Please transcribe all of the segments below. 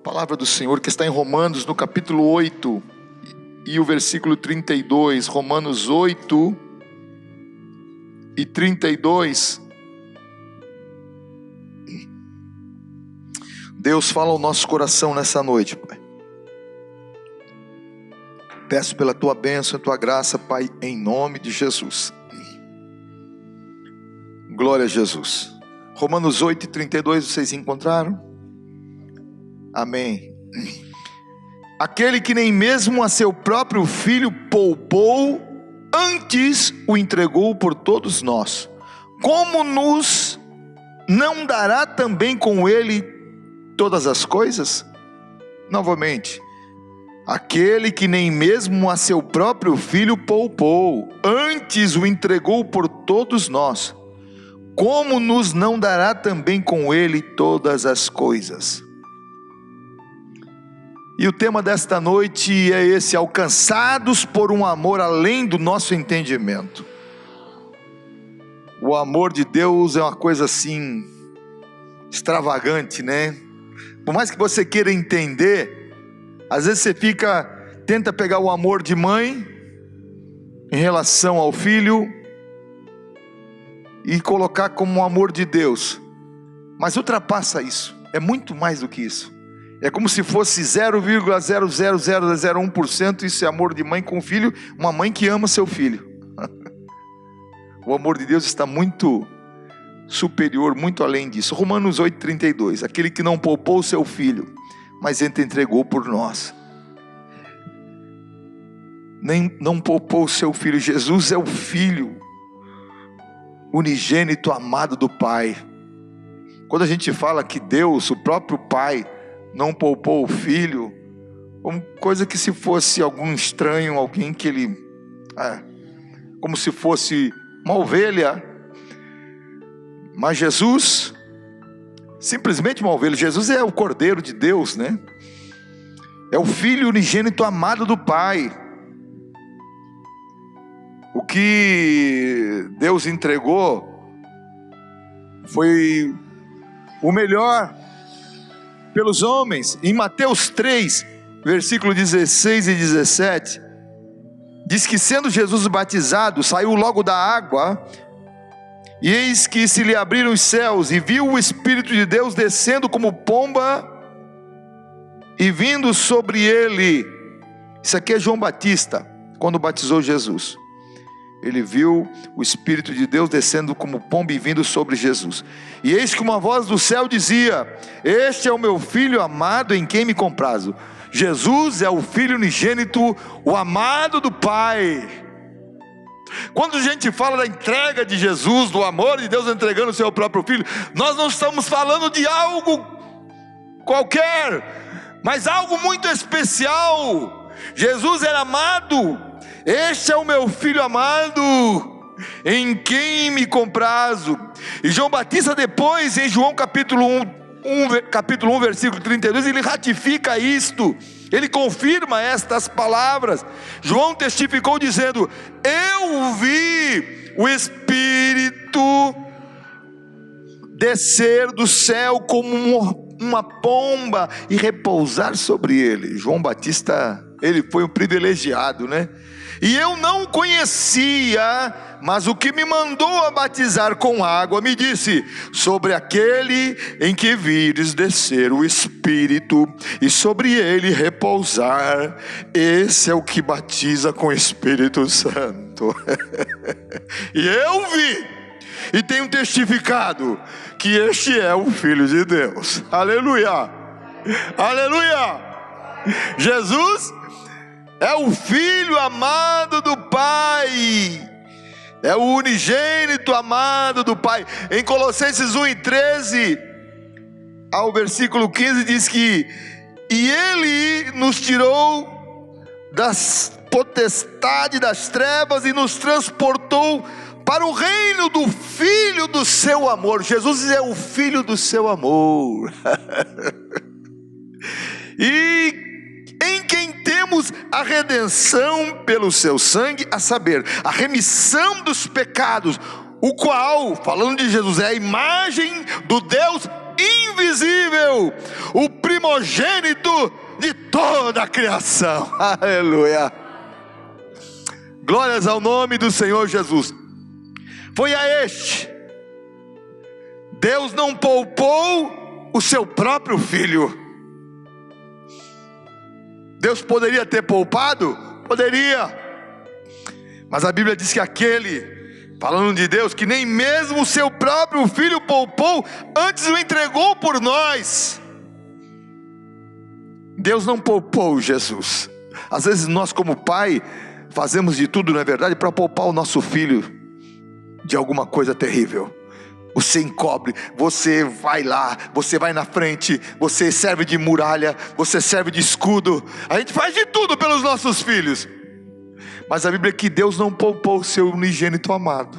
Palavra do Senhor que está em Romanos, no capítulo 8 e o versículo 32, Romanos 8 e 32. Deus fala ao nosso coração nessa noite, Pai. Peço pela Tua bênção e Tua graça, Pai, em nome de Jesus. Glória a Jesus. Romanos 8 e 32, vocês encontraram? Amém. Aquele que nem mesmo a seu próprio filho poupou, antes o entregou por todos nós, como nos não dará também com ele todas as coisas? Novamente, aquele que nem mesmo a seu próprio filho poupou, antes o entregou por todos nós, como nos não dará também com ele todas as coisas? E o tema desta noite é esse: alcançados por um amor além do nosso entendimento. O amor de Deus é uma coisa assim, extravagante, né? Por mais que você queira entender, às vezes você tenta pegar o amor de mãe em relação ao filho e colocar como o amor de Deus, mas ultrapassa isso, é muito mais do que isso. É como se fosse 0,00001%, isso é amor de mãe com filho, uma mãe que ama seu filho. O amor de Deus está muito superior, muito além disso. Romanos 8,32, aquele que não poupou seu filho, mas entregou por nós. Não poupou o seu filho. Jesus é o Filho unigênito amado do Pai. Quando a gente fala que Deus, o próprio Pai, não poupou o Filho, como coisa que se fosse algum estranho, alguém que ele... como se fosse uma ovelha. Mas Jesus, simplesmente uma ovelha. Jesus é o Cordeiro de Deus, né? É o Filho unigênito amado do Pai. O que Deus entregou foi o melhor pelos homens. Em Mateus 3, versículo 16 e 17, diz que sendo Jesus batizado, saiu logo da água, e eis que se lhe abriram os céus, e viu o Espírito de Deus descendo como pomba, e vindo sobre ele. Isso aqui é João Batista, quando batizou Jesus. Ele viu o Espírito de Deus descendo como pomba e vindo sobre Jesus. E eis que uma voz do céu dizia: este é o meu Filho amado, em quem me comprazo. Jesus é o Filho unigênito, o amado do Pai. Quando a gente fala da entrega de Jesus, do amor de Deus entregando o seu próprio Filho, nós não estamos falando de algo qualquer, mas algo muito especial. Jesus era amado. Este é o meu Filho amado, em quem me comprazo. E João Batista depois, em João capítulo 1, versículo 32, ele ratifica isto, ele confirma estas palavras. João testificou dizendo: eu vi o Espírito descer do céu como uma pomba e repousar sobre ele. João Batista, ele foi um privilegiado, né? E eu não conhecia, mas o que me mandou a batizar com água me disse: sobre aquele em que vires descer o Espírito e sobre ele repousar, esse é o que batiza com o Espírito Santo. E eu vi e tenho testificado que este é o Filho de Deus. Aleluia, aleluia. Jesus é o Filho amado do Pai, é o unigênito amado do Pai. Em Colossenses 1:13 ao versículo 15 diz que: e Ele nos tirou das potestades das trevas e nos transportou para o reino do Filho do seu amor. Jesus é o Filho do seu amor. E em quem temos a redenção pelo seu sangue, a saber, a remissão dos pecados, o qual, falando de Jesus, é a imagem do Deus invisível, o primogênito de toda a criação. Aleluia. Glórias ao nome do Senhor Jesus. Foi a este Deus não poupou o seu próprio filho. Deus poderia ter poupado? Poderia. Mas a Bíblia diz que aquele, falando de Deus, que nem mesmo o seu próprio filho poupou, antes o entregou por nós. Deus não poupou Jesus. Às vezes nós, como pai, fazemos de tudo, não é verdade, para poupar o nosso filho de alguma coisa terrível. Você encobre, você vai lá, você vai na frente, você serve de muralha, você serve de escudo. A gente faz de tudo pelos nossos filhos. Mas a Bíblia é que Deus não poupou o seu unigênito amado.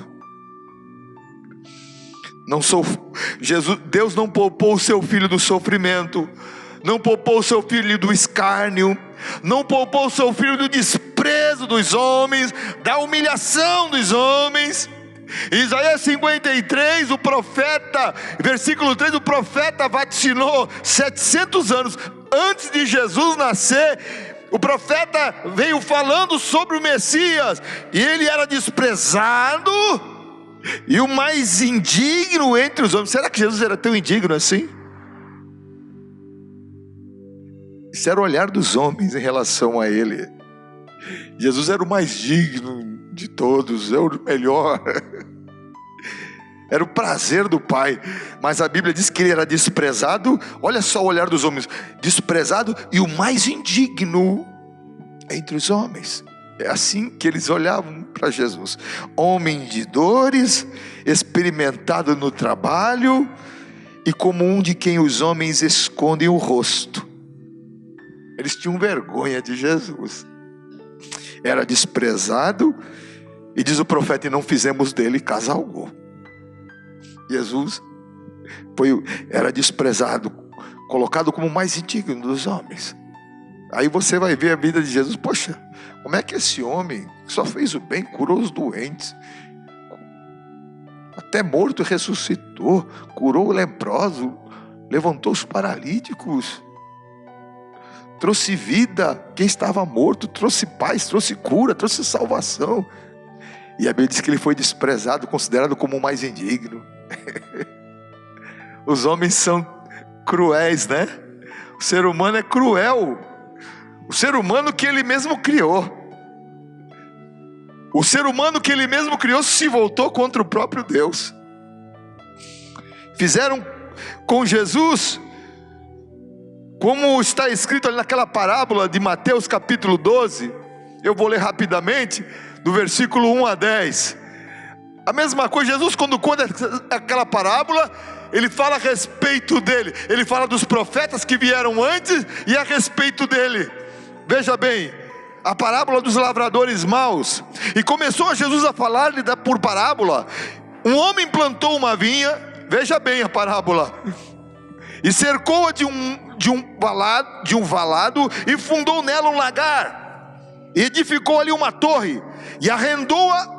Deus não poupou o seu filho do sofrimento, não poupou o seu filho do escárnio, não poupou o seu filho do desprezo dos homens, da humilhação dos homens. Isaías 53, o profeta, versículo 3, o profeta vaticinou 700 anos antes de Jesus nascer. O profeta veio falando sobre o Messias, e ele era desprezado e o mais indigno entre os homens. Será que Jesus era tão indigno assim? Isso era o olhar dos homens em relação a ele. Jesus era o mais digno de todos, era o melhor, era o prazer do Pai. Mas a Bíblia diz que ele era desprezado. Olha só o olhar dos homens: desprezado e o mais indigno entre os homens. É assim que eles olhavam para Jesus. Homem de dores, experimentado no trabalho, e como um de quem os homens escondem o rosto. Eles tinham vergonha de Jesus. Era desprezado, e diz o profeta: e não fizemos dele caso algum. Jesus era desprezado, colocado como o mais indigno dos homens. Aí você vai ver a vida de Jesus. Poxa, como é que esse homem só fez o bem, curou os doentes, até morto ressuscitou, curou o leproso, levantou os paralíticos, trouxe vida quem estava morto, trouxe paz, trouxe cura, trouxe salvação. E a Bíblia diz que ele foi desprezado, considerado como o mais indigno. Os homens são cruéis, né? O ser humano é cruel. O ser humano que ele mesmo criou. O ser humano que ele mesmo criou se voltou contra o próprio Deus. Fizeram com Jesus como está escrito ali naquela parábola de Mateus capítulo 12. Eu vou ler rapidamente, do versículo 1 a 10. A mesma coisa, Jesus, quando conta aquela parábola, ele fala a respeito dele. Ele fala dos profetas que vieram antes e a respeito dele. Veja bem, a parábola dos lavradores maus. E começou Jesus a falar-lhe por parábola. Um homem plantou uma vinha, veja bem a parábola, e cercou-a de um valado, e fundou nela um lagar, e edificou ali uma torre, e arrendou-a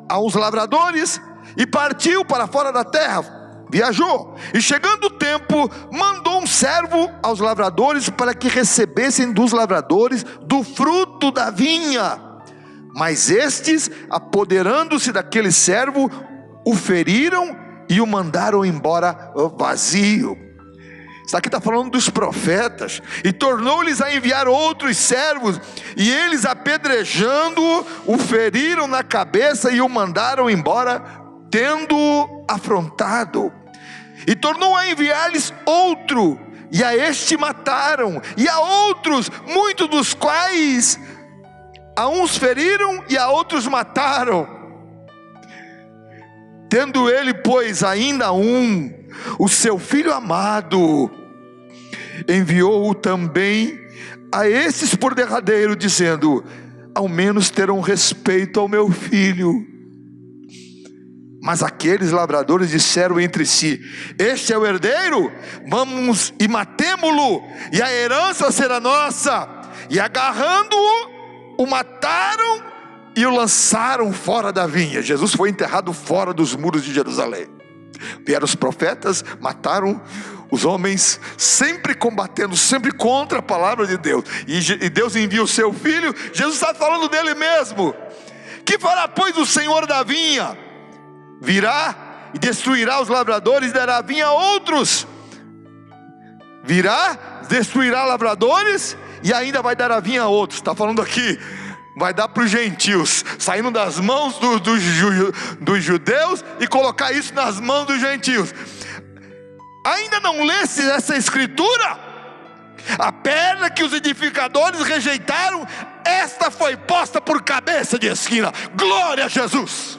a uns lavradores, e partiu para fora da terra, viajou, e chegando o tempo, mandou um servo aos lavradores, para que recebessem dos lavradores do fruto da vinha. Mas estes, apoderando-se daquele servo, o feriram e o mandaram embora vazio. Isso aqui está falando dos profetas. E tornou-lhes a enviar outros servos, e eles, apedrejando-o, o feriram na cabeça e o mandaram embora, tendo-o afrontado. E tornou a enviar-lhes outro, e a este mataram, e a outros, muitos dos quais a uns feriram e a outros mataram. Tendo ele, pois, ainda o seu filho amado, enviou-o também a esses por derradeiro, dizendo: ao menos terão respeito ao meu filho. Mas aqueles lavradores disseram entre si: este é o herdeiro, vamos e matemo-lo, e a herança será nossa. E agarrando-o, o mataram e o lançaram fora da vinha. Jesus foi enterrado fora dos muros de Jerusalém. Vieram os profetas, mataram Os homens sempre combatendo, sempre contra a palavra de Deus. E Deus envia o seu filho. Jesus está falando dele mesmo. Que fará, pois, o Senhor da vinha? Virá e destruirá os lavradores e dará vinha a outros. Virá, destruirá lavradores e ainda vai dar a vinha a outros. Está falando aqui, vai dar para os gentios, saindo das mãos dos judeus e colocar isso nas mãos dos gentios. Ainda não leste essa escritura? A pedra que os edificadores rejeitaram, esta foi posta por cabeça de esquina. Glória a Jesus!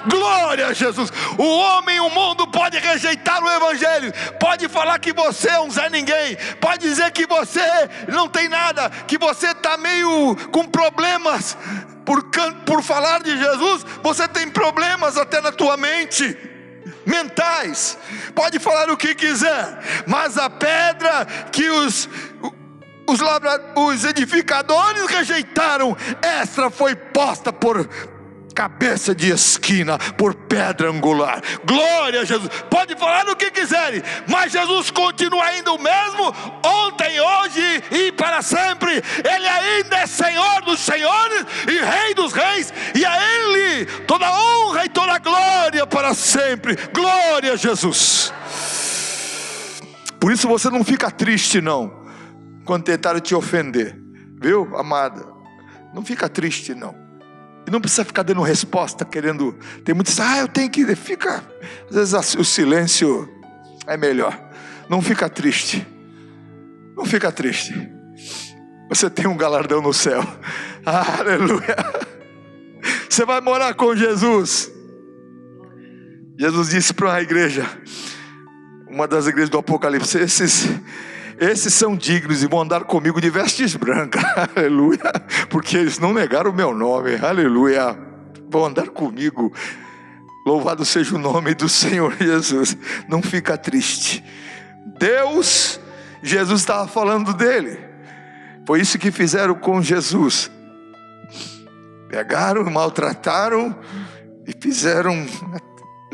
Glória a Jesus! O homem, o mundo pode rejeitar o evangelho, pode falar que você é um Zé Ninguém, pode dizer que você não tem nada, que você está meio com problemas por falar de Jesus. Você tem problemas até na tua mente, mentais, pode falar o que quiser, mas a pedra que os edificadores rejeitaram, esta foi posta por cabeça de esquina, por pedra angular. Glória a Jesus! Pode falar o que quiserem, mas Jesus continua ainda o mesmo, ontem, hoje e para sempre. Ele ainda é Senhor dos senhores e Rei dos reis, e a Ele toda honra e toda glória para sempre. Glória a Jesus! Por isso você não fica triste não, quando tentarem te ofender, viu, amada? Não fica triste não. E não precisa ficar dando resposta, querendo. Tem muitos, eu tenho que. Fica. Às vezes o silêncio é melhor. Não fica triste. Não fica triste. Você tem um galardão no céu. Aleluia. Você vai morar com Jesus. Jesus disse para uma igreja, uma das igrejas do Apocalipse: esses são dignos e vão andar comigo de vestes brancas, aleluia, porque eles não negaram o meu nome, aleluia, vão andar comigo. Louvado seja o nome do Senhor Jesus. Não fica triste. Deus, Jesus estava falando dele, foi isso que fizeram com Jesus. Pegaram, maltrataram e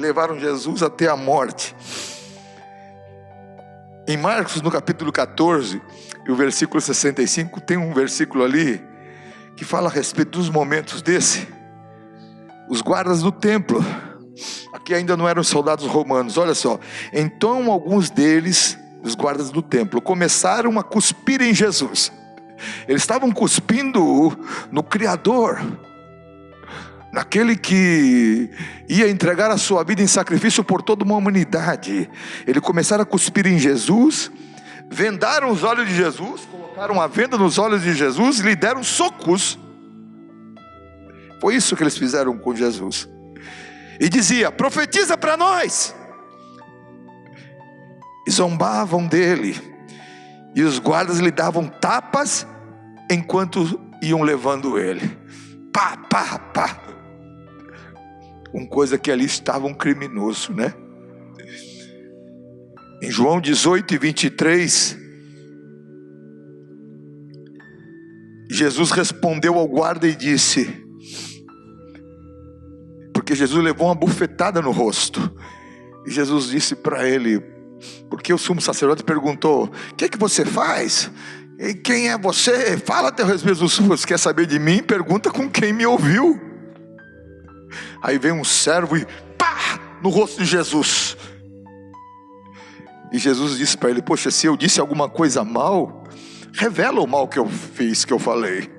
levaram Jesus até a morte. Em Marcos, no capítulo 14, e o versículo 65, tem um versículo ali que fala a respeito dos momentos desse. Os guardas do templo, aqui ainda não eram soldados romanos, olha só. Então alguns deles, os guardas do templo, começaram a cuspir em Jesus. Eles estavam cuspindo no Criador, naquele que ia entregar a sua vida em sacrifício por toda uma humanidade. Eles começaram a cuspir em Jesus, vendaram os olhos de Jesus, colocaram a venda nos olhos de Jesus e lhe deram socos. Foi isso que eles fizeram com Jesus. E dizia: profetiza para nós. E zombavam dele, e os guardas lhe davam tapas enquanto iam levando ele. Pá, pá, pá. Uma coisa que ali estava um criminoso, né? Em João 18 e 23, Jesus respondeu ao guarda e disse, porque Jesus levou uma bufetada no rosto, e Jesus disse para ele, porque o sumo sacerdote perguntou: o que é que você faz? E quem é você? Fala a teu respeito. Você quer saber de mim? Pergunta com quem me ouviu. Aí vem um servo e pá, no rosto de Jesus. E Jesus disse para ele: poxa, se eu disse alguma coisa mal, revela o mal que eu fiz, que eu falei.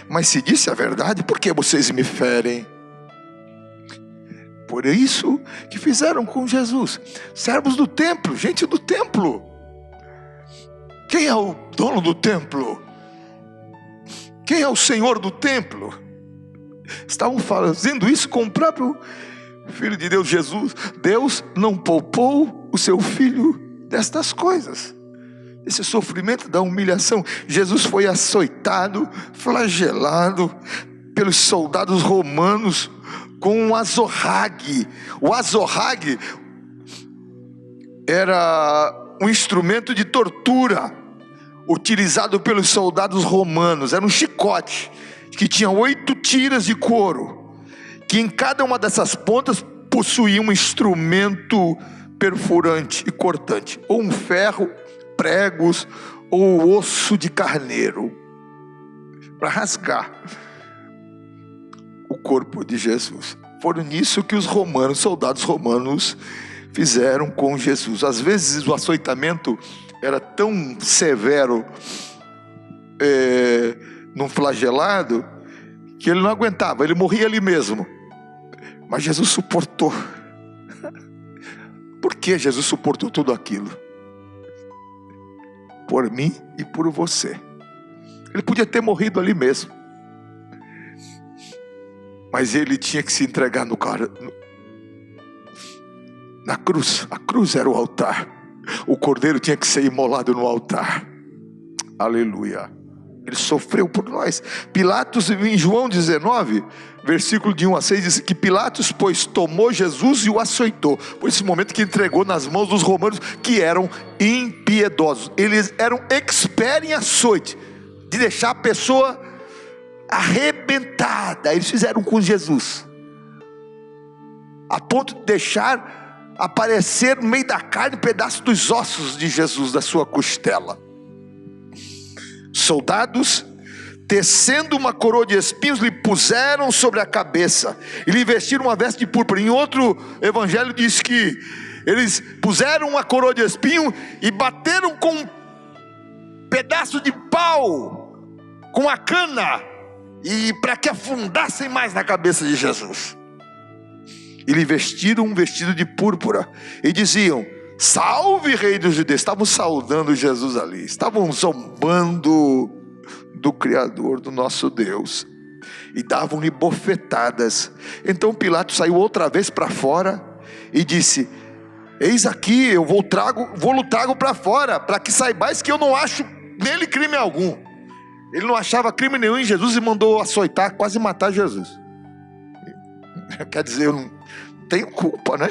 Mas se disse a verdade, por que vocês me ferem? Por isso que fizeram com Jesus. Servos do templo, gente do templo. Quem é o dono do templo? Quem é o Senhor do templo? Estavam fazendo isso com o próprio Filho de Deus, Jesus. Deus não poupou o seu Filho destas coisas, esse sofrimento da humilhação. Jesus foi açoitado, flagelado pelos soldados romanos com um azorrague. O azorrague era um instrumento de tortura utilizado pelos soldados romanos. Era um chicote que tinha 8 tiras de couro, que em cada uma dessas pontas possuía um instrumento perfurante e cortante, ou um ferro, pregos, ou osso de carneiro, para rasgar o corpo de Jesus. Foram nisso que os soldados romanos, fizeram com Jesus. Às vezes o açoitamento era tão severo, num flagelado, que ele não aguentava, ele morria ali mesmo. Mas Jesus suportou. Por que Jesus suportou tudo aquilo? Por mim e por você. Ele podia ter morrido ali mesmo, mas ele tinha que se entregar na cruz. A cruz era o altar. O cordeiro tinha que ser imolado no altar. Aleluia. Ele sofreu por nós. Pilatos, em João 19, versículo de 1 a 6, diz que Pilatos, pois, tomou Jesus e o açoitou. Por esse momento que entregou nas mãos dos romanos, que eram impiedosos. Eles eram experts em açoite, de deixar a pessoa arrebentada. Eles fizeram com Jesus, a ponto de deixar aparecer no meio da carne pedaço dos ossos de Jesus, da sua costela. Soldados, tecendo uma coroa de espinhos, lhe puseram sobre a cabeça e lhe vestiram uma veste de púrpura. Em outro evangelho diz que eles puseram uma coroa de espinho e bateram com um pedaço de pau, com a cana, e para que afundassem mais na cabeça de Jesus. E lhe vestiram um vestido de púrpura e diziam: salve, rei dos judeus. Estavam saudando Jesus ali, estavam zombando do Criador, do nosso Deus, e davam-lhe bofetadas. Então Pilatos saiu outra vez para fora e disse: eis aqui, eu vou trago para fora, para que saibais que eu não acho nele crime algum. Ele não achava crime nenhum em Jesus e mandou açoitar, quase matar Jesus. Quer dizer, eu não tenho culpa, né?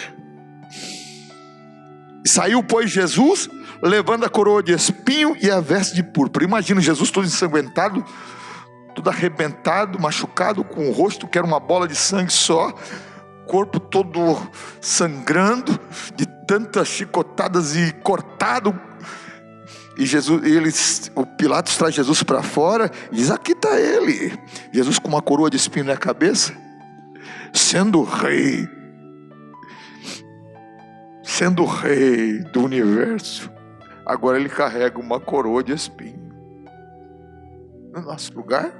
E saiu, pois, Jesus, levando a coroa de espinho e a veste de púrpura. Imagina Jesus todo ensanguentado, todo arrebentado, machucado, com o rosto que era uma bola de sangue só, corpo todo sangrando de tantas chicotadas e cortado. E o Pilatos traz Jesus para fora e diz: aqui está ele. Jesus com uma coroa de espinho na cabeça, sendo rei do universo. Agora ele carrega uma coroa de espinho no nosso lugar,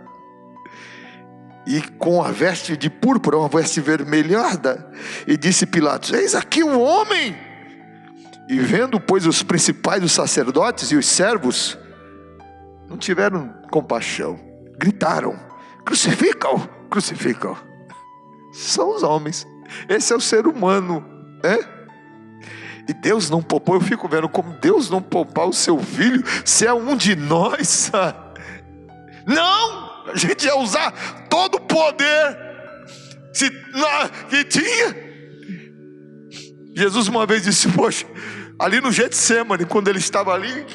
e com a veste de púrpura, uma veste vermelhada. E disse Pilatos: eis aqui o homem. E vendo, pois, os principais, os sacerdotes e os servos, não tiveram compaixão, gritaram: crucificam, crucificam. São os homens, esse é o ser humano, E Deus não poupou. Eu fico vendo como Deus não poupar o seu filho, se é um de nós. Não, a gente ia usar todo o poder que tinha. Jesus uma vez disse: poxa, ali no Getsemane, quando ele estava ali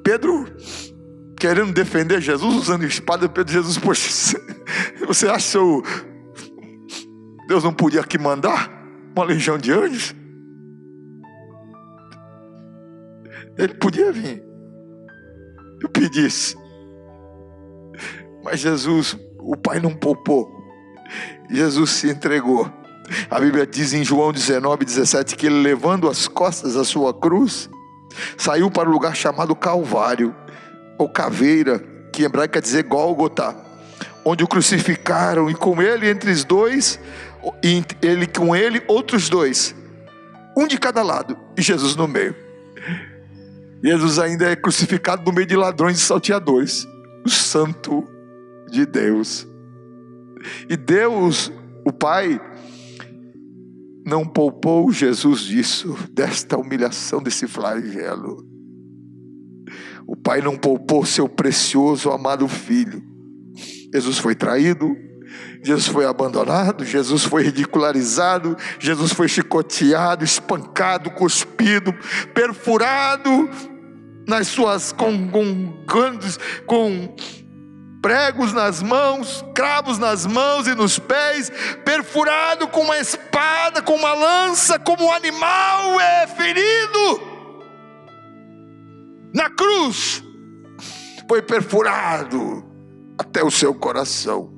Pedro querendo defender Jesus, usando espada, Jesus: poxa, você acha que Deus não podia aqui mandar uma legião de anjos? Ele podia vir e pedisse, mas Jesus, o Pai não poupou. Jesus se entregou. A Bíblia diz em João 19, 17 que ele, levando as costas a sua cruz, saiu para o lugar chamado Calvário, ou Caveira, que em hebraico quer dizer Gólgota, onde o crucificaram, e com ele outros dois, um de cada lado, e Jesus no meio. Jesus ainda é crucificado no meio de ladrões e salteadores, o Santo de Deus. E Deus, o Pai, não poupou Jesus desta humilhação, desse flagelo. O Pai não poupou seu precioso, amado Filho. Jesus foi traído, Jesus foi abandonado, Jesus foi ridicularizado, Jesus foi chicoteado, espancado, cuspido, perfurado nas suas pregos nas mãos, cravos nas mãos e nos pés, perfurado com uma espada, com uma lança, como um animal é ferido. Na cruz foi perfurado até o seu coração.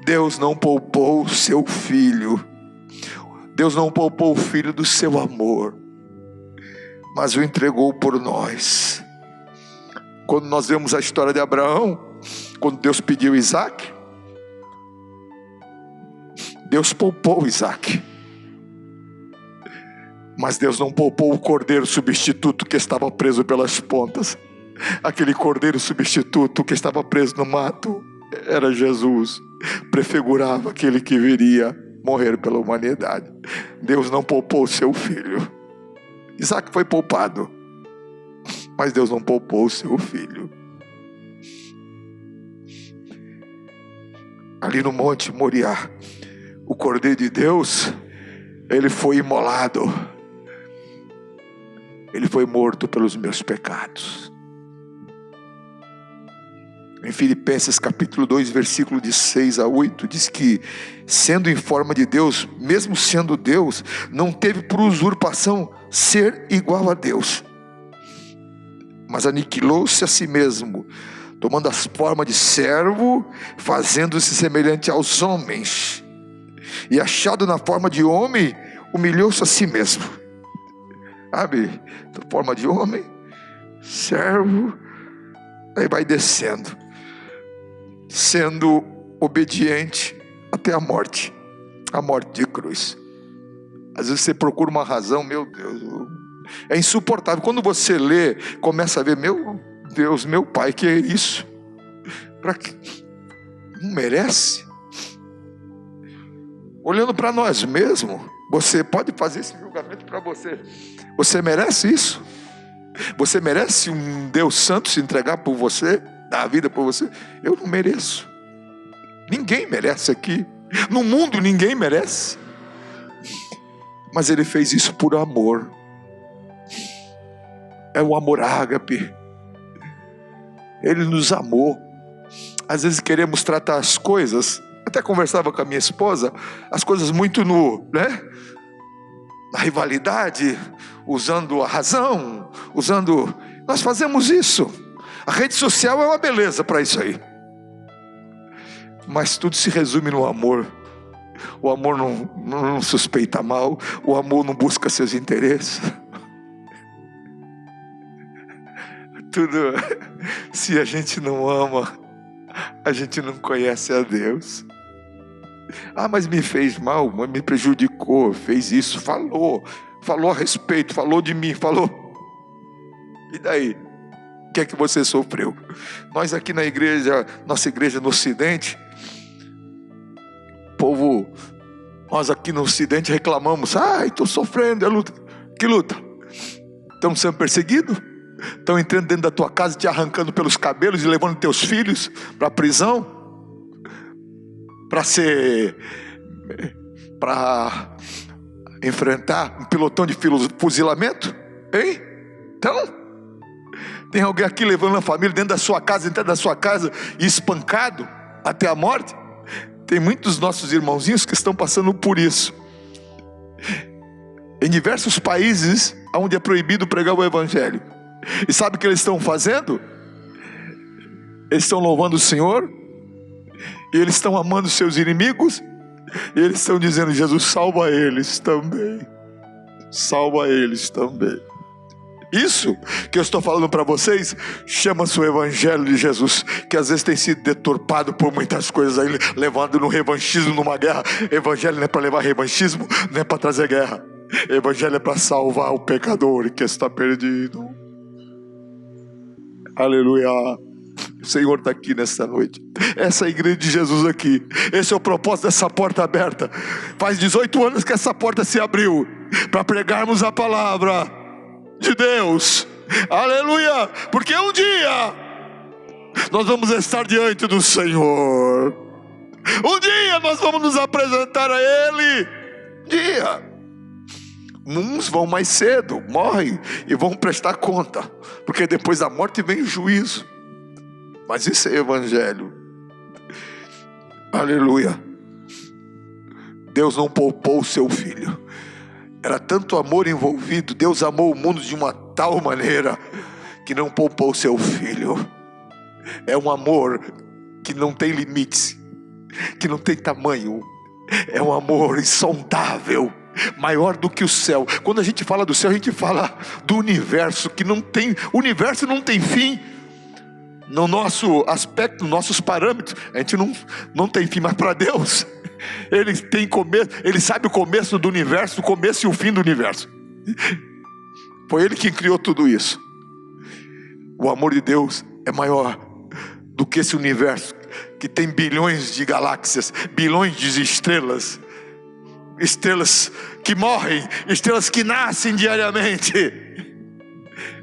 Deus não poupou o seu filho. Deus não poupou o filho do seu amor, mas o entregou por nós. Quando nós vemos a história de Abraão, quando Deus pediu Isaac, Deus poupou Isaac, mas Deus não poupou o cordeiro substituto que estava preso pelas pontas. Aquele cordeiro substituto que estava preso no mato era Jesus, prefigurava aquele que viria morrer pela humanidade. Deus não poupou o seu filho. Isaac foi poupado, mas Deus não poupou o seu filho. Ali no Monte Moriá, o Cordeiro de Deus, ele foi imolado. Ele foi morto pelos meus pecados. Em Filipenses capítulo 2, versículo de 6 a 8, diz que, sendo em forma de Deus, mesmo sendo Deus, não teve por usurpação ser igual a Deus, mas aniquilou-se a si mesmo, tomando a forma de servo, fazendo-se semelhante aos homens, e achado na forma de homem, humilhou-se a si mesmo. Sabe, na forma de homem, servo, aí vai descendo, sendo obediente até a morte de cruz. Às vezes você procura uma razão, meu Deus, é insuportável. Quando você lê, começa a ver, meu Deus, meu Pai, que é isso? Para que? Não merece? Olhando para nós mesmos, você pode fazer esse julgamento para você. Você merece isso? Você merece um Deus santo se entregar por você, dar a vida por você? Eu não mereço. Ninguém merece aqui. No mundo ninguém merece. Mas Ele fez isso por amor. É o amor ágape. Ele nos amou. Às vezes queremos tratar as coisas, até conversava com a minha esposa, as coisas muito na rivalidade, usando a razão, nós fazemos isso. A rede social é uma beleza para isso aí, mas tudo se resume no amor. O amor não suspeita mal, o amor não busca seus interesses. Tudo, se a gente não ama, a gente não conhece a Deus. Ah, mas me fez mal, mas me prejudicou, fez isso, falou a respeito, falou de mim, falou. E daí? O que é que você sofreu? Nós aqui na igreja, nossa igreja no Ocidente, povo, nós aqui no Ocidente reclamamos, estou sofrendo, é luta. Que luta? Estamos sendo perseguidos? Estão entrando dentro da tua casa, te arrancando pelos cabelos e levando teus filhos para a prisão? Para enfrentar um pelotão de fuzilamento? Hein? Então, tem alguém aqui levando a família dentro da sua casa, entrando da sua casa e espancado até a morte? Tem muitos nossos irmãozinhos que estão passando por isso. Em diversos países onde é proibido pregar o evangelho. E sabe o que eles estão fazendo? Eles estão louvando o Senhor, e eles estão amando seus inimigos, e eles estão dizendo: Jesus, salva eles também. Salva eles também. Isso que eu estou falando para vocês chama-se o Evangelho de Jesus, que às vezes tem sido deturpado por muitas coisas aí, levando no revanchismo, numa guerra. Evangelho não é para levar revanchismo, não é para trazer guerra. Evangelho é para salvar o pecador que está perdido. Aleluia. O Senhor está aqui nessa noite. Essa é a igreja de Jesus aqui. Esse é o propósito dessa porta aberta. Faz 18 anos que essa porta se abriu para pregarmos a palavra de Deus. Aleluia. Porque um dia nós vamos estar diante do Senhor. Um dia nós vamos nos apresentar a Ele. Um dia. Uns vão mais cedo, morrem e vão prestar conta, porque depois da morte vem o juízo. Mas isso é evangelho. Aleluia. Deus não poupou o seu filho. Era tanto amor envolvido. Deus amou o mundo de uma tal maneira que não poupou o seu filho. É um amor que não tem limites, que não tem tamanho. É um amor insondável, maior do que o céu. Quando a gente fala do céu, a gente fala do universo, que não tem, o universo não tem fim. No nosso aspecto, nos nossos parâmetros, a gente não tem fim. Mas para Deus, Ele tem começo. Ele sabe o começo do universo, o começo e o fim do universo. Foi Ele quem criou tudo isso. O amor de Deus é maior do que esse universo, que tem bilhões de galáxias, bilhões de estrelas, estrelas que morrem, estrelas que nascem diariamente.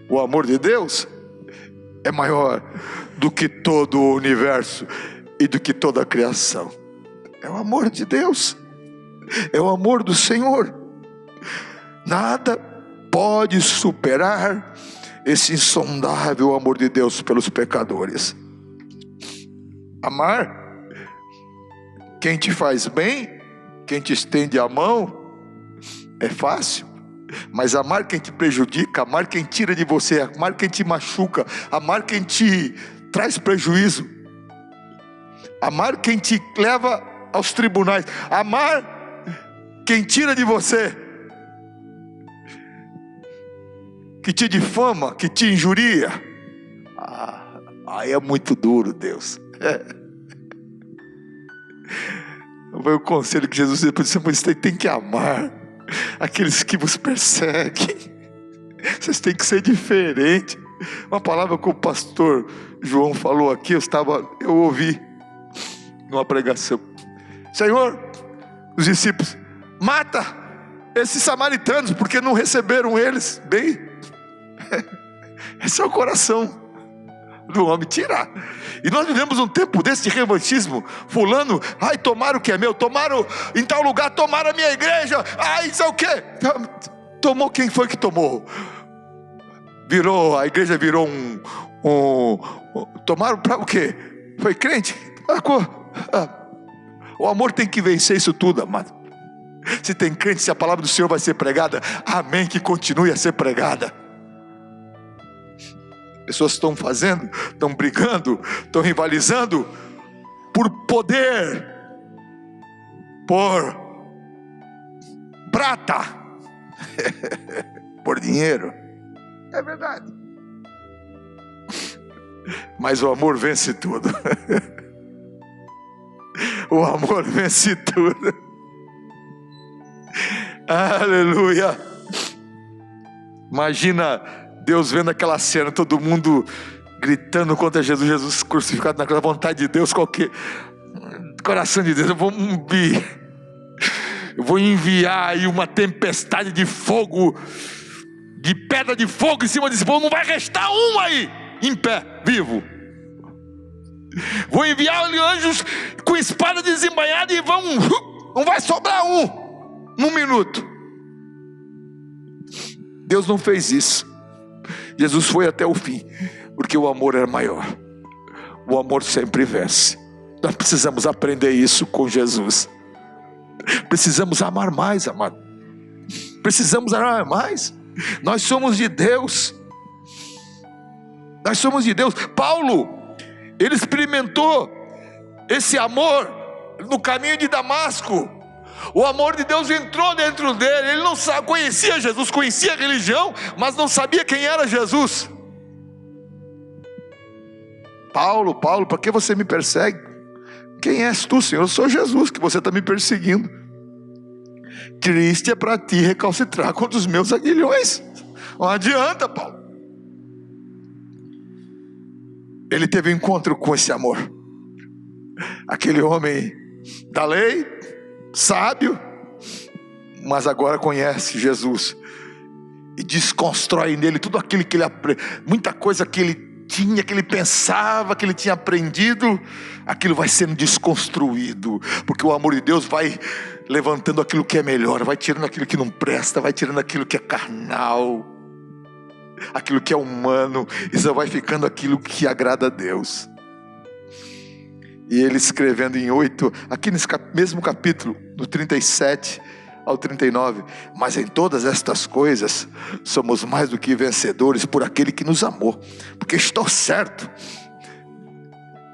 O amor de Deus é maior do que todo o universo e do que toda a criação. É o amor de Deus, é o amor do Senhor. Nada pode superar esse insondável amor de Deus pelos pecadores. Amar quem te faz bem, quem te estende a mão, é fácil. Mas amar quem te prejudica, amar quem tira de você, amar quem te machuca, amar quem te traz prejuízo, amar quem te leva aos tribunais, amar quem tira de você, que te difama, que te injuria, aí é muito duro, Deus. Foi o conselho que Jesus disse: vocês têm que amar aqueles que vos perseguem. Vocês têm que ser diferentes. Uma palavra que o pastor João falou aqui, eu ouvi numa pregação: Senhor, os discípulos, mata esses samaritanos, porque não receberam eles bem. Esse é o coração do homem, tirar. E nós vivemos um tempo desse de revanchismo. Fulano, tomaram o que é meu, tomaram em tal lugar, tomaram a minha igreja, isso é o que? Tomou, quem foi que tomou? A igreja virou tomaram para o quê? Foi crente? O amor tem que vencer isso tudo, amado. Se tem crente, se a palavra do Senhor vai ser pregada, amém, que continue a ser pregada. Pessoas estão fazendo, estão brigando, estão rivalizando por poder, por prata, por dinheiro. É verdade. Mas o amor vence tudo. O amor vence tudo. Aleluia. Imagina Deus vendo aquela cena, todo mundo gritando contra Jesus, Jesus crucificado naquela vontade de Deus, qualquer coração de Deus. Eu vou enviar aí uma tempestade de fogo, de pedra de fogo em cima desse povo, não vai restar um aí em pé, vivo. Vou enviar anjos com espada desembainhada e não vai sobrar um num minuto. Deus não fez isso. Jesus foi até o fim, porque o amor era maior. O amor sempre vence. Nós precisamos aprender isso com Jesus. Precisamos amar mais, amado. Precisamos amar mais. Nós somos de Deus. Nós somos de Deus. Paulo, ele experimentou esse amor no caminho de Damasco. O amor de Deus entrou dentro dele. Ele não conhecia Jesus, conhecia a religião, mas não sabia quem era Jesus. Paulo, para que você me persegue? Quem és tu, Senhor? Eu sou Jesus, que você está me perseguindo. Triste é para ti recalcitrar contra os meus aguilhões. Não adianta, Paulo. Ele teve um encontro com esse amor. Aquele homem da lei, sábio, mas agora conhece Jesus e desconstrói nele tudo aquilo que ele muita coisa que ele tinha, que ele pensava, que ele tinha aprendido, aquilo vai sendo desconstruído, porque o amor de Deus vai levantando aquilo que é melhor, vai tirando aquilo que não presta, vai tirando aquilo que é carnal, aquilo que é humano, e só vai ficando aquilo que agrada a Deus. E ele escrevendo em 8, aqui nesse mesmo capítulo, do 37 ao 39, mas em todas estas coisas somos mais do que vencedores por aquele que nos amou, porque estou certo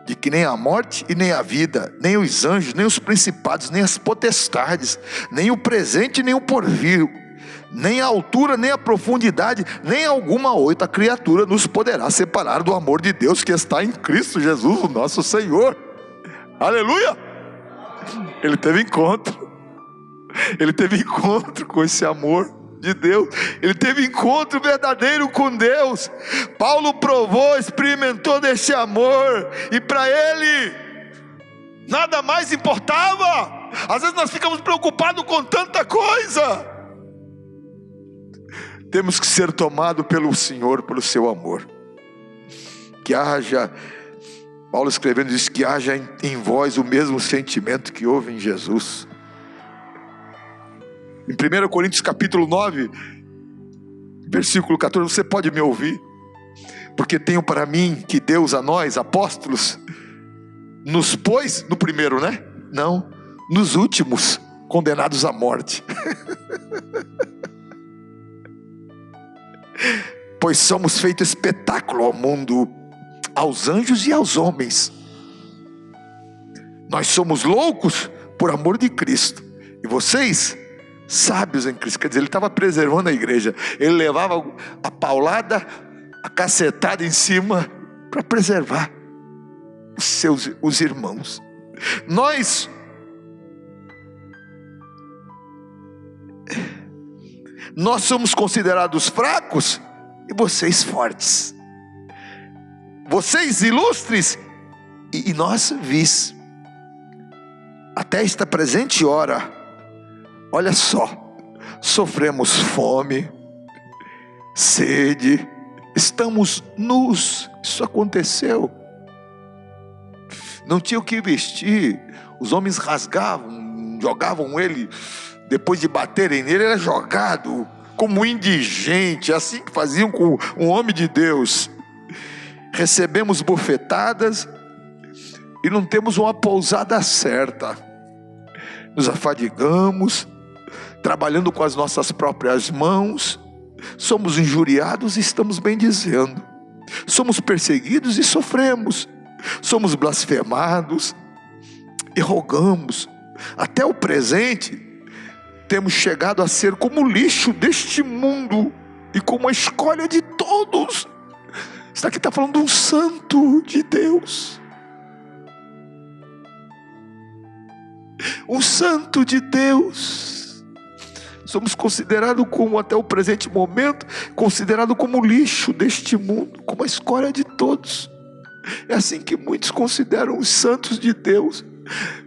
de que nem a morte e nem a vida, nem os anjos, nem os principados, nem as potestades, nem o presente nem o porvir, nem a altura, nem a profundidade, nem alguma outra criatura nos poderá separar do amor de Deus que está em Cristo Jesus, o nosso Senhor. Aleluia! Ele teve encontro com esse amor de Deus, ele teve encontro verdadeiro com Deus. Paulo provou, experimentou desse amor, e para ele nada mais importava. Às vezes nós ficamos preocupados com tanta coisa. Temos que ser tomados pelo Senhor, pelo seu amor. Que haja, Paulo escrevendo diz, que haja em vós o mesmo sentimento que houve em Jesus. Em 1 Coríntios capítulo 9, versículo 14, você pode me ouvir. Porque tenho para mim que Deus a nós, apóstolos, nos pôs no primeiro, né? Não, nos últimos, condenados à morte. Pois somos feito espetáculo ao mundo, aos anjos e aos homens. Nós somos loucos por amor de Cristo, e vocês sábios em Cristo. Quer dizer, ele estava preservando a igreja. Ele levava a paulada, a cacetada em cima, para preservar os irmãos. Nós somos considerados fracos e vocês fortes, vocês ilustres e nós vis. Até esta presente hora, olha só, sofremos fome, sede, estamos nus. Isso aconteceu. Não tinha o que vestir. Os homens rasgavam, jogavam ele. Depois de baterem nele, era jogado como indigente, assim que faziam com um homem de Deus. Recebemos bofetadas e não temos uma pousada certa. Nos afadigamos, trabalhando com as nossas próprias mãos. Somos injuriados e estamos bendizendo. Somos perseguidos e sofremos. Somos blasfemados e rogamos. Até o presente temos chegado a ser como o lixo deste mundo e como a escória de todos. Isso aqui está falando de um santo de Deus. Um santo de Deus. Somos considerados como, até o presente momento, considerados como o lixo deste mundo, como a escória de todos. É assim que muitos consideram os santos de Deus.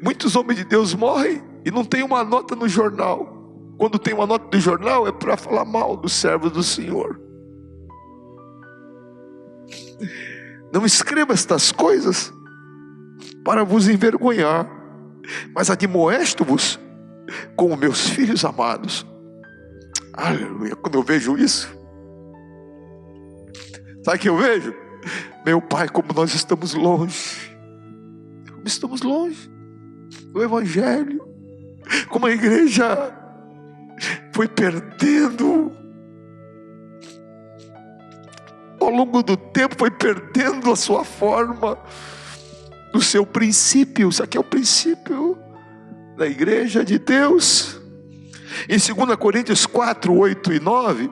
Muitos homens de Deus morrem e não tem uma nota no jornal. Quando tem uma nota no jornal é para falar mal dos servos do Senhor. Não escreva estas coisas para vos envergonhar, mas admoesto-vos como meus filhos amados. Aleluia. Quando eu vejo isso, sabe o que eu vejo? Meu Pai, como nós estamos longe. Como estamos longe do Evangelho. Como a igreja foi perdendo, ao longo do tempo foi perdendo a sua forma, o seu princípio. Isso aqui é o princípio da igreja de Deus. Em 2 Coríntios 4, 8 e 9,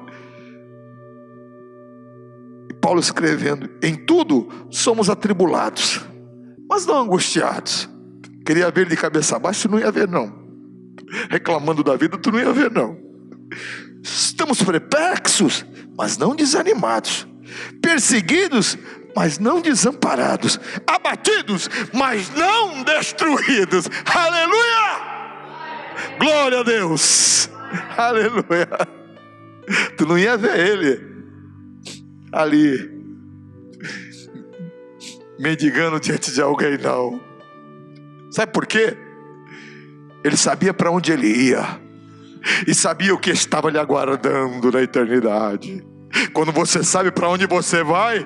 Paulo escrevendo: em tudo somos atribulados, mas não angustiados. Queria ver de cabeça baixa, não ia ver não. Reclamando da vida, tu não ia ver não. Estamos perplexos, mas não desanimados, perseguidos, mas não desamparados, abatidos, mas não destruídos. Aleluia! Glória a Deus! Aleluia! Tu não ia ver ele ali mendigando diante de alguém, não. Sabe por quê? Ele sabia para onde ele ia e sabia o que estava lhe aguardando na eternidade. Quando você sabe para onde você vai,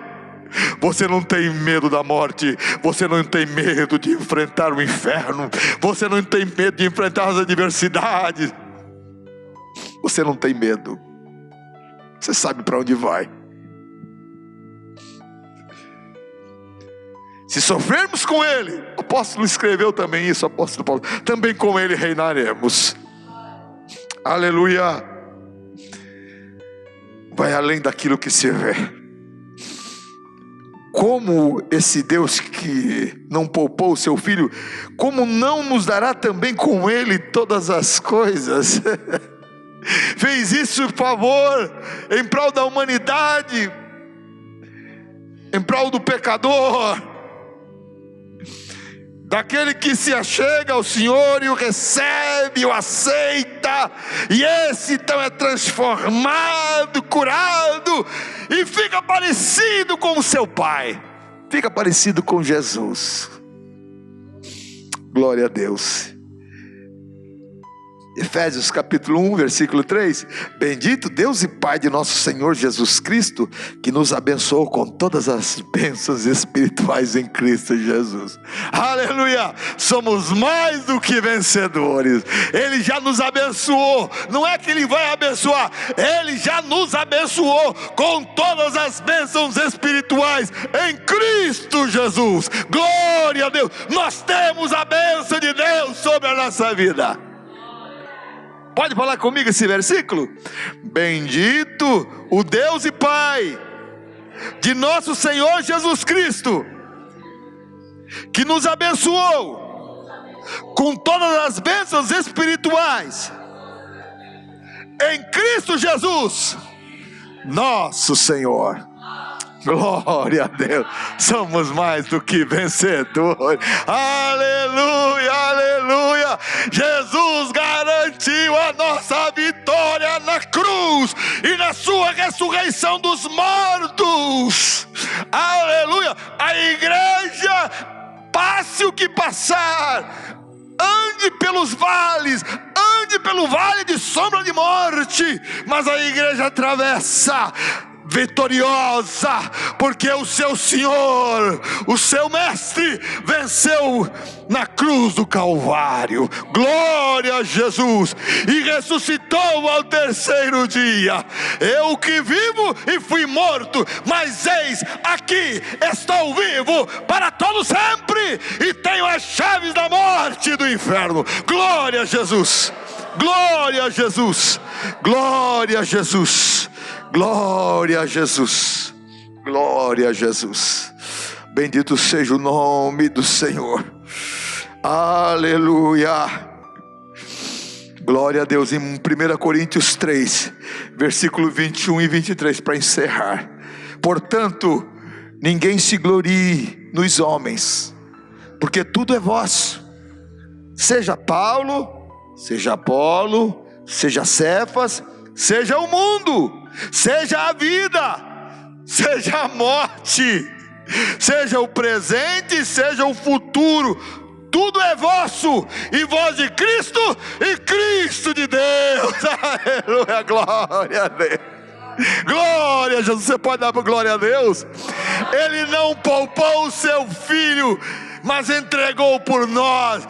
Você não tem medo da morte. Você não tem medo de enfrentar o inferno. Você não tem medo de enfrentar as adversidades. Você não tem medo. Você sabe para onde vai. Se sofrermos com Ele, o apóstolo escreveu também isso, o apóstolo Paulo, também com Ele reinaremos. Aleluia. Vai além daquilo que se vê. Como esse Deus que não poupou o seu Filho, como não nos dará também com Ele todas as coisas? Fez isso, por favor, em prol da humanidade, em prol do pecador, daquele que se achega ao Senhor e o recebe, o aceita, e esse então é transformado, curado, e fica parecido com o seu Pai, fica parecido com Jesus. Glória a Deus. Efésios capítulo 1, versículo 3. Bendito Deus e Pai de nosso Senhor Jesus Cristo, que nos abençoou com todas as bênçãos espirituais em Cristo Jesus. Aleluia! Somos mais do que vencedores. Ele já nos abençoou. Não é que Ele vai abençoar, Ele já nos abençoou com todas as bênçãos espirituais em Cristo Jesus. Glória a Deus! Nós temos a bênção de Deus sobre a nossa vida. Pode falar comigo esse versículo? Bendito o Deus e Pai de nosso Senhor Jesus Cristo, que nos abençoou com todas as bênçãos espirituais em Cristo Jesus, nosso Senhor. Glória a Deus, somos mais do que vencedores. Aleluia, aleluia. Jesus garantiu a nossa vitória na cruz e na sua ressurreição dos mortos. Aleluia. A igreja, passe o que passar, ande pelos vales, ande pelo vale de sombra de morte, mas a igreja atravessa vitoriosa, porque o seu Senhor, o seu Mestre, venceu na cruz do Calvário. Glória a Jesus, e ressuscitou ao terceiro dia. Eu que vivo e fui morto, mas eis aqui estou vivo para todo sempre, e tenho as chaves da morte e do inferno. Glória a Jesus, glória a Jesus, glória a Jesus. Glória a Jesus, glória a Jesus. Bendito seja o nome do Senhor. Aleluia. Glória a Deus. Em 1 Coríntios 3, versículo 21 e 23, para encerrar. Portanto, ninguém se glorie nos homens, porque tudo é vosso. Seja Paulo, seja Apolo, seja Cefas, seja o mundo, seja a vida, seja a morte, seja o presente, seja o futuro, tudo é vosso, e vós de Cristo, e Cristo de Deus. Aleluia, glória a Deus. Glória a Jesus. Você pode dar glória a Deus? Ele não poupou o seu Filho, mas entregou por nós.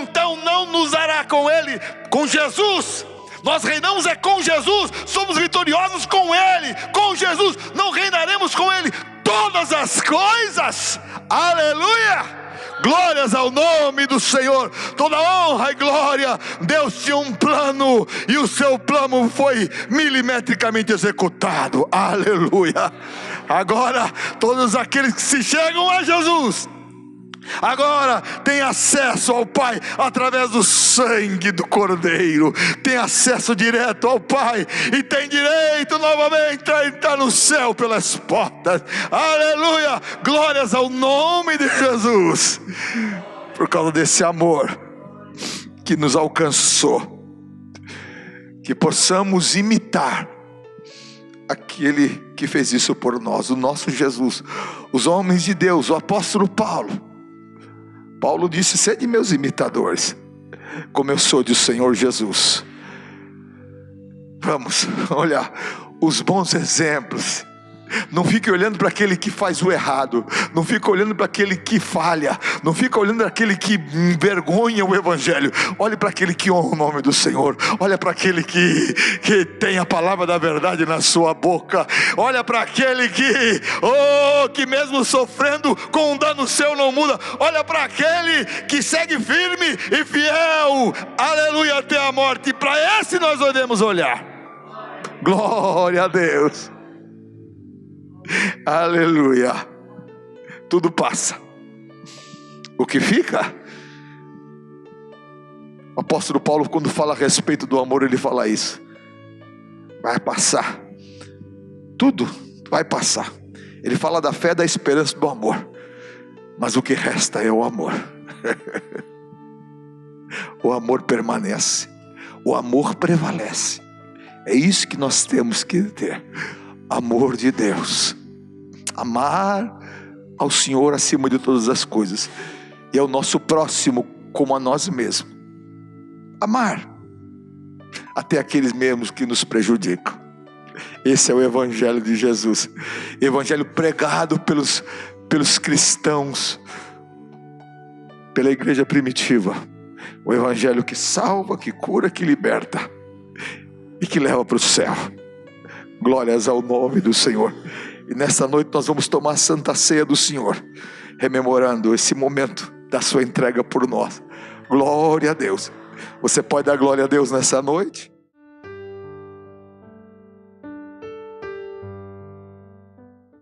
Então não nos dará com Ele, com Jesus. Nós reinamos com Jesus, somos vitoriosos com Ele, com Jesus, não reinaremos com Ele todas as coisas. Aleluia, glórias ao nome do Senhor, toda honra e glória. Deus tinha um plano, e o seu plano foi milimetricamente executado. Aleluia. Agora todos aqueles que se chegam a Jesus agora tem acesso ao Pai através do sangue do Cordeiro, tem acesso direto ao Pai, e tem direito novamente a entrar no céu pelas portas. Aleluia, glórias ao nome de Jesus, por causa desse amor que nos alcançou, que possamos imitar aquele que fez isso por nós, o nosso Jesus. Os homens de Deus, o apóstolo Paulo disse: sede meus imitadores, como eu sou do Senhor Jesus. Vamos olhar os bons exemplos Não fique olhando para aquele que faz o errado. Não fique olhando para aquele que falha. Não fique olhando para aquele que envergonha o evangelho. Olhe para aquele que honra o nome do Senhor. Olha para aquele que tem a palavra da verdade na sua boca. Olha para aquele que mesmo sofrendo com um dano seu não muda. Olha para aquele que segue firme e fiel, aleluia, até a morte. Para esse nós devemos olhar. Glória a Deus. Aleluia. Tudo passa. O que fica? O apóstolo Paulo, quando fala a respeito do amor, ele fala isso. Vai passar. Tudo vai passar. Ele fala da fé, da esperança, do amor. Mas o que resta é o amor. O amor permanece. O amor prevalece. É isso que nós temos que ter. Amor de Deus. Amar ao Senhor acima de todas as coisas. E ao nosso próximo como a nós mesmos. Amar. Até aqueles mesmos que nos prejudicam. Esse é o Evangelho de Jesus. Evangelho pregado pelos cristãos. Pela igreja primitiva. O Evangelho que salva, que cura, que liberta. E que leva para o céu. Glórias ao nome do Senhor. E nesta noite nós vamos tomar a Santa Ceia do Senhor, rememorando esse momento da sua entrega por nós. Glória a Deus. Você pode dar glória a Deus nessa noite?